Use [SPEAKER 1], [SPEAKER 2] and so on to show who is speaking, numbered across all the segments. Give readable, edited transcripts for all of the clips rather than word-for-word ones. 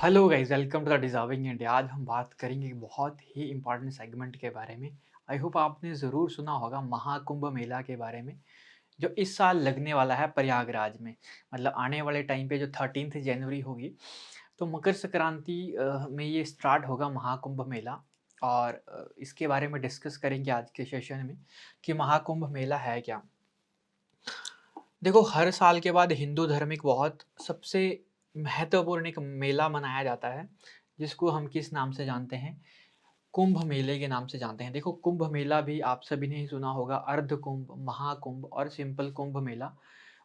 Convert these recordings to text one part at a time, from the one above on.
[SPEAKER 1] Hello guys, welcome to the deserving India. आज हम बात करेंगे एक बहुत ही इम्पोर्टेंट सेगमेंट के बारे में। आई होप आपने ज़रूर सुना होगा महाकुंभ मेला के बारे में, जो इस साल लगने वाला है प्रयागराज में। मतलब आने वाले टाइम पे जो 13th जनवरी होगी, तो मकर संक्रांति में ये स्टार्ट होगा महाकुंभ मेला। और इसके बारे में डिस्कस करेंगे आज के सेशन में कि महाकुंभ मेला है क्या। देखो, हर साल के बाद हिंदू धर्म एक बहुत सबसे महत्वपूर्ण एक मेला मनाया जाता है, जिसको हम किस नाम से जानते हैं? कुंभ मेले के नाम से जानते हैं। देखो, कुंभ मेला भी आप सभी ने ही सुना होगा, अर्ध कुंभ, महाकुंभ और सिंपल कुंभ मेला।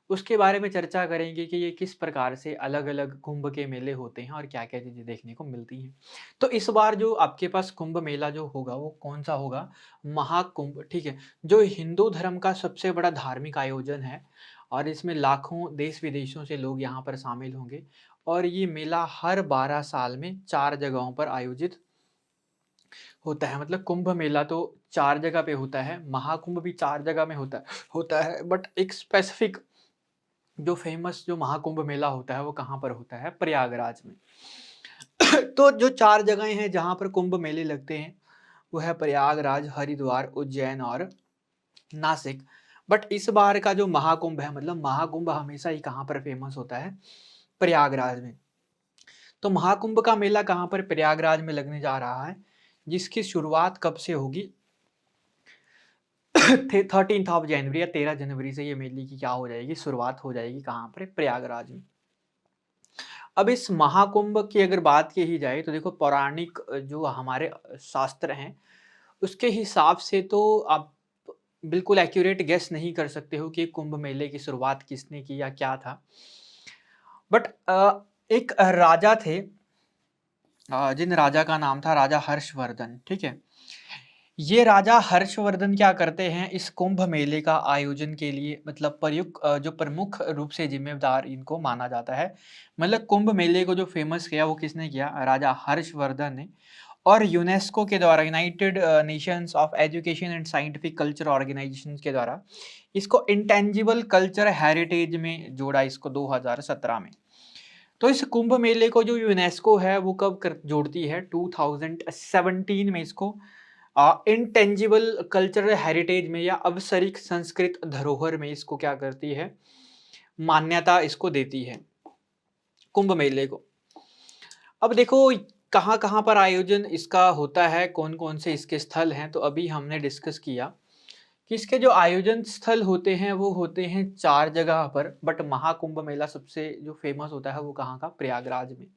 [SPEAKER 1] उसके बारे में चर्चा करेंगे कि ये किस प्रकार से अलग-अलग कुंभ के मेले होते हैं और क्या-क्या चीज़ें देखने को मिलती हैं। तो इस बार जो आपके पास कुंभ मेला जो होगा, वो कौन-सा होगा? महाकुंभ, ठीक है? जो हिंदू धर्म का सबसे बड़ा धार्मिक आयोजन है और इसमें लाखों देश-विदेशों से लोग यहाँ पर शामिल होंगे और ये मेला हर 12 साल में 4 जगहों पर आयोजित होता है। मतलब कुंभ मेला तो 4 जगह पे होता है, महाकुंभ भी 4 जगह में होता है, बट एक स्पेसिफिक जो फेमस जो महाकुंभ मेला होता है, वो कहाँ पर होता है? प्रयागराज में। तो जो 4 जगहें हैं जहाँ पर कुंभ मेले लगते हैं, वो है प्रयागराज, हरिद्वार, उज्जैन और नासिक। बट इस बार का जो महाकुंभ है, मतलब महाकुंभ हमेशा ही कहाँ पर फेमस होता है? प्रयागराज में। तो महाकुंभ का मेला कहाँ पर? प्रयागराज में लगने जा रहा है, जिसकी शुरुआत कब से होगी? थे 13th ऑफ जनवरी या 13 जनवरी से ये मेले की क्या हो जाएगी? शुरुआत हो जाएगी कहाँ पर? प्रयागराज में। अब इस महाकुंभ की अगर बात की ही जाए तो देखो, पौराणिक जो हमारे शास्त्र हैं, उसके हिसाब से तो आप बिल्कुल एक्यूरेट गेस नहीं कर सकते हो कि कुंभ मेले की शुरुआत किसने की या क्या था। बट एक राजा थे, जिन राजा का नाम था राजा हर्षवर्धन, ठीक है? ये राजा हर्षवर्धन क्या करते हैं, इस कुंभ मेले का आयोजन के लिए मतलब जो प्रमुख रूप से ज़िम्मेदार इनको माना जाता है। मतलब कुंभ मेले को जो फ़ेमस किया वो किसने किया? राजा हर्षवर्धन ने। और यूनेस्को के द्वारा, United Nations of Education and Scientific Culture Organization के द्वारा इसको इंटेंजिबल कल्चर हेरिटेज में जोड़ा, इसको 2017 में। तो इस कुंभ मेले को जो यूनेस्को है वो कब कर जोड़ती है? 2017 में इसको इंटेंजिबल कल्चरल हेरिटेज में या अवसरिक संस्कृत धरोहर में इसको क्या करती है? मान्यता इसको देती है, कुंभ मेले को। अब देखो, कहाँ-कहाँ पर आयोजन इसका होता है, कौन-कौन से इसके स्थल हैं, तो अभी हमने डिस्कस किया कि इसके जो आयोजन स्थल होते हैं, वो होते हैं 4 जगह पर, बट महाकुंभ मेला सबसे जो फेमस होता है, वो कहाँ का? प्रयागराज में।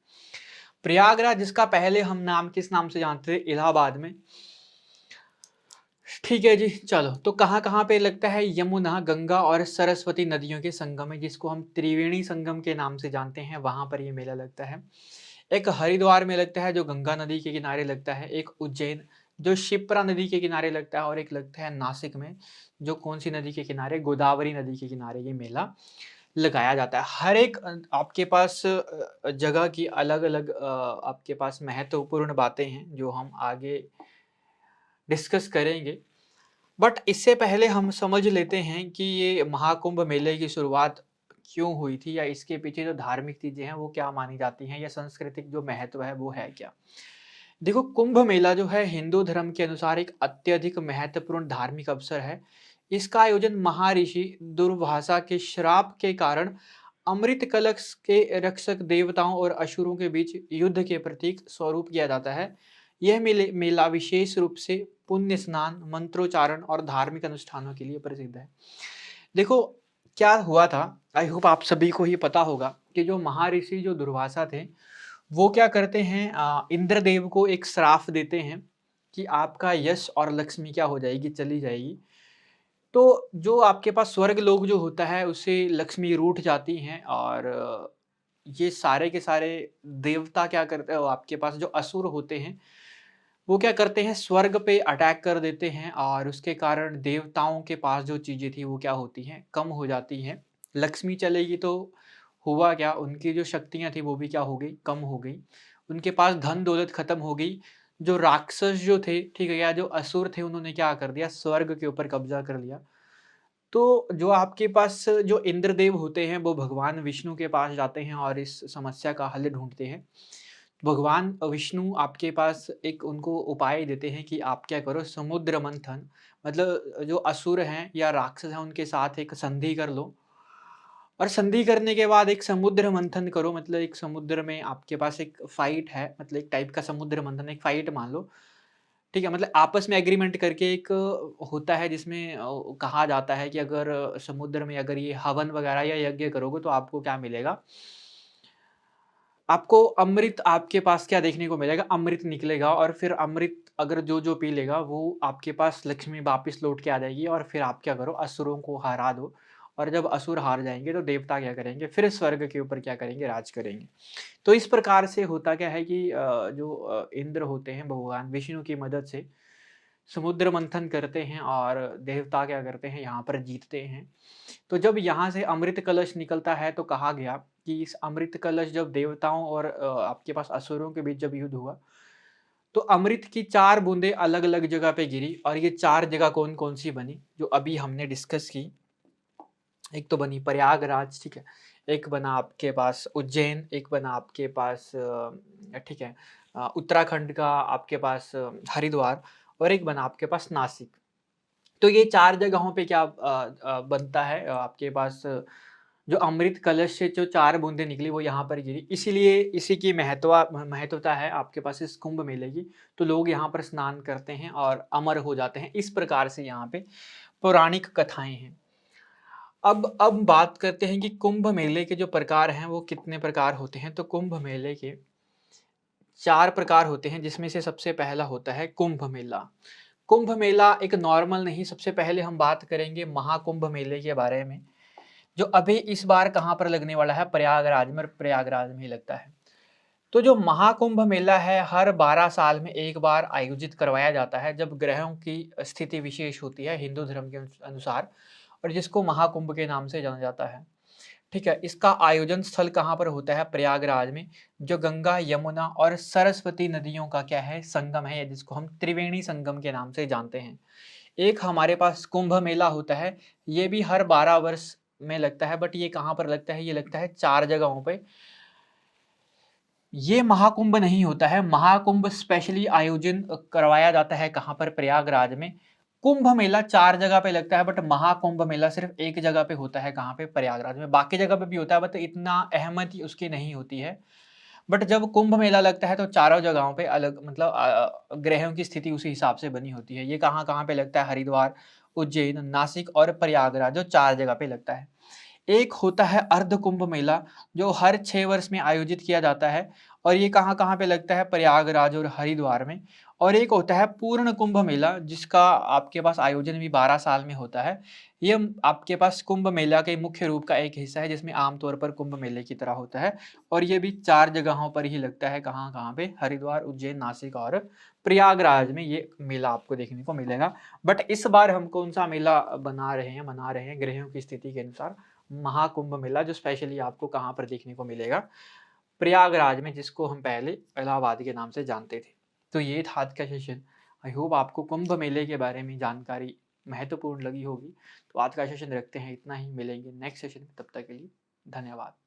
[SPEAKER 1] प्रयागराज, जिसका पहले हम नाम किस नाम से जानते थे? इलाहाबाद में। ठीक है जी, चलो। तो कहाँ-कहाँ पे लगता है? यमुना, गंगा और सरस्वती नदियों के संगम में, जिसको हम त्रिवेणी संगम के नाम से जानते हैं, वहाँ पर ये मेला लगता है। एक हरिद्वार में लगता है, जो गंगा नदी के किनारे लगता है। एक उज्जैन, जो शिप्रा नदी के किनारे लगता है, और एक लगता है नासिक में, जो कौन-सी नदी के किनारे? गोदावरी नदी के किनारे ये मेला लगाया जाता है। हर एक आपके पास जगह की अलग-अलग आपके पास महत्वपूर्ण बातें हैं, जो हम आगे डिस्कस करेंगे। बट इससे पहले हम समझ लेते हैं कि ये महाकुंभ मेले की शुरुआत क्यों हुई थी, या इसके पीछे जो धार्मिक चीज़ें हैं वो क्या मानी जाती हैं, या सांस्कृतिक जो महत्व है वो है क्या? देखो, कुंभ मेला जो है हिंदू धर्म के अनुसार एक अत्यधिक महत्वपूर्ण धार्मिक अवसर है। इसका आयोजन महर्षि दुर्वासा के श्राप के कारण अमृत कलश के रक्षक देवताओं और असुरों के बीच युद्ध के प्रतीक स्वरूप किया जाता है। यह मेला विशेष रूप से पुण्य स्नान, मंत्रोच्चारण और धार्मिक अनुष्ठानों के लिए प्रसिद्ध है। देखो, क्या हुआ था, आई होप आप सभी को ये पता होगा कि जो महर्षि जो दुर्वासा थे, वो क्या करते हैं, इंद्रदेव को एक श्राप देते हैं कि आपका यश और लक्ष्मी क्या हो जाएगी? चली जाएगी। तो जो आपके पास स्वर्ग लोक जो होता है, उससे लक्ष्मी रूठ जाती हैं, और ये सारे के सारे देवता क्या करते हैं, आपके पास जो असुर होते हैं, वो क्या करते हैं, स्वर्ग पे अटैक कर देते हैं, और उसके कारण देवताओं के पास जो चीज़ें थी वो क्या होती हैं? कम हो जाती हैं। लक्ष्मी चलेगी तो हुआ क्या, उनकी जो शक्तियाँ थी वो भी क्या हो गई? कम हो गई। उनके पास धन-दौलत खत्म हो गई। जो राक्षस जो थे, ठीक है, या जो असुर थे, उन्होंने क्या कर दिया? स्वर्ग के ऊपर कब्ज़ा कर लिया। तो जो आपके पास जो इंद्रदेव होते हैं, वो भगवान विष्णु के पास जाते हैं और इस समस्या का हल ढूँढते हैं। भगवान विष्णु आपके पास एक उनको उपाय देते हैं कि आप क्या करो, समुद्र मंथन, मतलब जो असुर हैं या राक्षस हैं उनके साथ एक संधि कर लो और संधि करने के बाद एक समुद्र मंथन करो, मतलब एक समुद्र में आपके पास एक फाइट है, मतलब एक टाइप का समुद्र मंथन, एक फाइट मान लो, ठीक है? मतलब आपस में एग्रीमेंट करके एक होता है जिसमें कहा जाता है कि अगर समुद्र में अगर ये हवन वगैरह या यज्ञ करोगे तो आपको क्या मिलेगा? आपको अमृत, आपके पास क्या देखने को मिलेगा? अमृत निकलेगा और फिर अमृत अगर जो-जो पी लेगा वो आपके पास लक्ष्मी वापस लौट के आ जाएगी और फिर आप क्या करो, असुरों को हरा दो और जब असुर हार जाएँगे तो देवता क्या करेंगे? फिर स्वर्ग के ऊपर क्या करेंगे? राज करेंगे। तो इस प्रकार से होता क्या है कि जो इंद्र होते हैं भगवान विष्णु की मदद से समुद्र मंथन करते हैं और देवता क्या करते हैं, यहाँ पर जीतते हैं। तो जब यहाँ से अमृत कलश निकलता है तो कहा गया कि इस अमृत कलश जब देवताओं और आपके पास असुरों के बीच जब युद्ध हुआ, तो अमृत की 4 बूँदें अलग-अलग जगह पे गिरी और ये 4 जगह कौन-कौन सी बनी, जो अभी हमने डिस्कस की। एक तो बनी प्रयागराज, ठीक है? एक बना आपके पास उज्जैन, एक बना आपके पास ठीक है, उत्तराखंड का आपके पास हरिद्वार और एक बना आपके पास नासिक। तो ये 4 जगहों पे क्या बनता है, आपके पास जो अमृत कलश से जो 4 बूँदें निकली वो यहाँ पर गिरी। इसीलिए इसी की महत्वता है आपके पास इस कुंभ मेले की। तो लोग यहाँ पर स्नान करते हैं और अमर हो जाते हैं। इस प्रकार से यहाँ पे पौराणिक कथाएँ हैं। अब बात करते हैं कि कुंभ मेले के जो प्रकार हैं वो कितने प्रकार होते हैं। तो कुंभ मेले के 4 प्रकार होते हैं जिसमें से सबसे पहला होता है कुंभ मेला। कुंभ मेला एक नॉर्मल नहीं, सबसे पहले हम बात करेंगे महाकुंभ मेले के बारे में, जो अभी इस बार कहाँ पर लगने वाला है, प्रयागराज में, और प्रयागराज में ही लगता है। तो जो महाकुंभ मेला है हर 12 साल में एक बार आयोजित करवाया जाता है जब ग्रहों की स्थिति विशेष होती है हिंदू धर्म के अनुसार, और जिसको महाकुंभ के नाम से जाना जाता है। ठीक है, इसका आयोजन स्थल कहाँ पर होता है? प्रयागराज में, जो गंगा, यमुना और सरस्वती नदियों का क्या है? संगम है, जिसको हम त्रिवेणी संगम के नाम से जानते हैं। एक हमारे पास कुंभ मेला होता है, ये भी हर 12 वर्ष में लगता है, बट ये कहाँ पर लगता है? ये लगता है 4 जगहों पे। ये महाकुंभ नहीं होता है, महाकुंभ स्पेशली आयोजन करवाया जाता है कहाँ पर? प्रयागराज में। कुंभ मेला 4 जगह पे लगता है बट महाकुंभ मेला सिर्फ़ 1 जगह पे होता है, कहाँ पे? प्रयागराज में। बाकी जगह पे भी होता है बट इतना अहमियत उसकी नहीं होती है। बट जब कुंभ मेला लगता है तो चारों जगहों पे अलग, मतलब ग्रहों की स्थिति उसी हिसाब से बनी होती है। ये कहाँ-कहाँ पे लगता है? हरिद्वार, उज्जैन, नासिक और प्रयागराज, जो 4 जगह पे लगता है। एक होता है अर्ध कुंभ मेला, जो हर 6 वर्ष में आयोजित किया जाता है और ये कहाँ-कहाँ पे लगता है? प्रयागराज और हरिद्वार में। और एक होता है पूर्ण कुंभ मेला, जिसका आपके पास आयोजन भी 12 साल में होता है। ये आपके पास कुंभ मेला के मुख्य रूप का एक हिस्सा है, जिसमें आम तौर पर कुंभ मेले की तरह होता है और ये भी 4 जगहों पर ही लगता है। कहाँ-कहाँ पे? हरिद्वार, उज्जैन, नासिक और प्रयागराज में ये मेला आपको देखने को मिलेगा। बट इस बार हम कौन-सा मेला मना रहे हैं ग्रहों की स्थिति के अनुसार? महाकुंभ मेला, जो स्पेशली आपको कहाँ पर देखने को मिलेगा? प्रयागराज में, जिसको हम पहले इलाहाबाद के नाम से जानते थे। तो ये था आज का सेशन। आई होप आपको कुंभ मेले के बारे में जानकारी महत्वपूर्ण लगी होगी। तो आज का सेशन रखते हैं इतना ही, मिलेंगे नेक्स्ट सेशन में, तब तक के लिए धन्यवाद।